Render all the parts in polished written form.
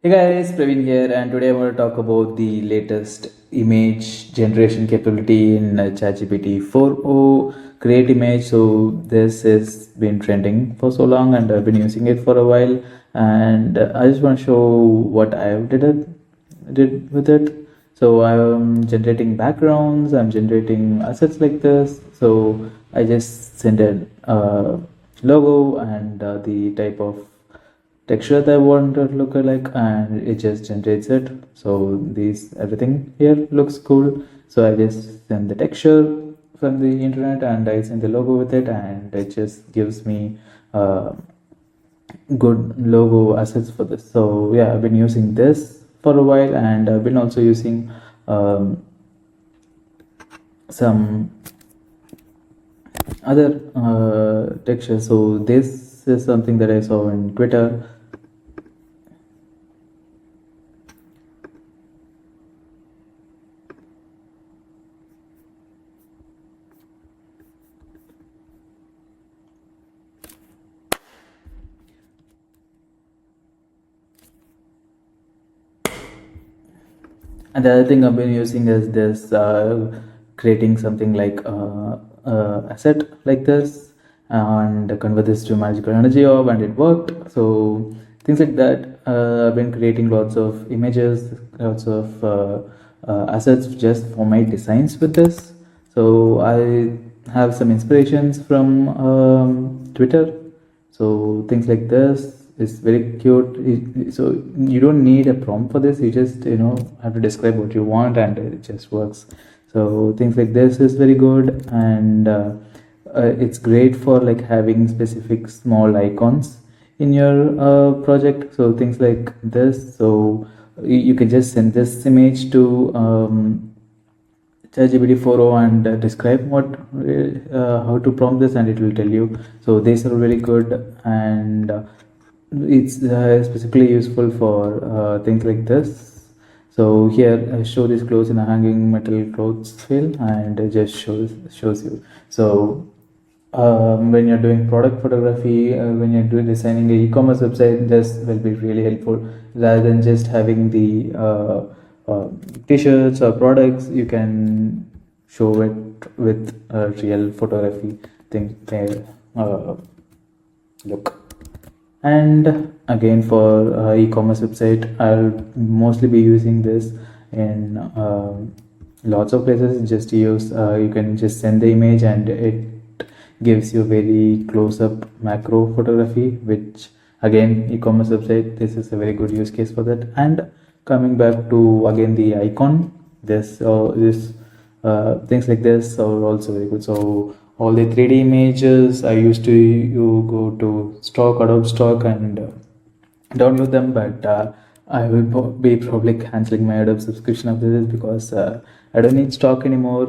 Hey guys, Praveen here, and today I'm going to talk about the latest image generation capability in ChatGPT 4.0 Create Image. So this has been trending for so long, and I've been using it for a while. And I just want to show what I did with it. So I'm generating backgrounds, I'm generating assets like this. So I just send a logo and the type of texture that I want to look like, and it just generates it. So these everything here looks cool. So I just send the texture from the internet and I send the logo with it, and it just gives me good logo assets for this. So yeah, I've been using this for a while, and I've been also using some other textures. So this is something that I saw in Twitter. And the other thing I've been using is this creating something like asset like this and convert this to magical energy orb, and it worked. So things like that. I've been creating lots of images, lots of assets just for my designs with this. So I have some inspirations from Twitter. So things like this is very cute. So you don't need a prompt for this. You just have to describe what you want, and it just works. So things like this is very good, and it's great for like having specific small icons in your project. So things like this. So you can just send this image to ChatGPT 4.0 and describe what how to prompt this, and it will tell you. So these are very good, and it's specifically useful for things like this. So here I show these clothes in a hanging metal clothes field, and it just shows you. So when you're doing product photography, when you're doing designing a e-commerce website, this will be really helpful. Rather than just having the t-shirts or products, you can show it with a real photography thing look. And again, for e-commerce website, I'll mostly be using this in lots of places. Just use you can just send the image, and it gives you very close-up macro photography, which again, e-commerce website, this is a very good use case for that. And coming back to again the icon, this things like this are also very good. So all the 3D images, I used to you go to Adobe Stock, and download them, but I will be probably canceling my Adobe subscription after this, because I don't need stock anymore.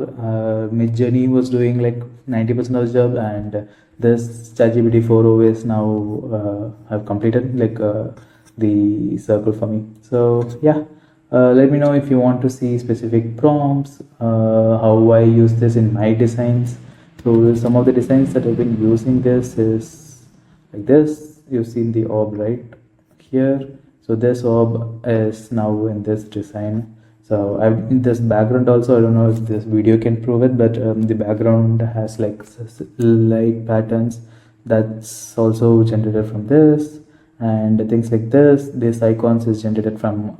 Midjourney was doing like 90% of the job, and this ChatGPT 4.0 is now have completed like the circle for me. So yeah, let me know if you want to see specific prompts, how I use this in my designs. So some of the designs that I've been using this is like this. You've seen the orb right here. So this orb is now in this design. So I've this background also, I don't know if this video can prove it, but the background has like light patterns. That's also generated from this, and things like this icons is generated from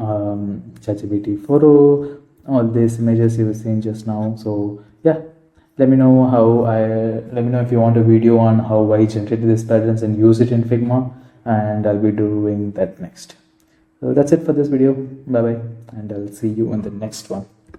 ChatGPT 4.0. All these images you were seeing just now. So yeah, let me know if you want a video on how I generated these patterns and use it in Figma, and I'll be doing that next. So that's it for this video. Bye bye, and I'll see you in the next one.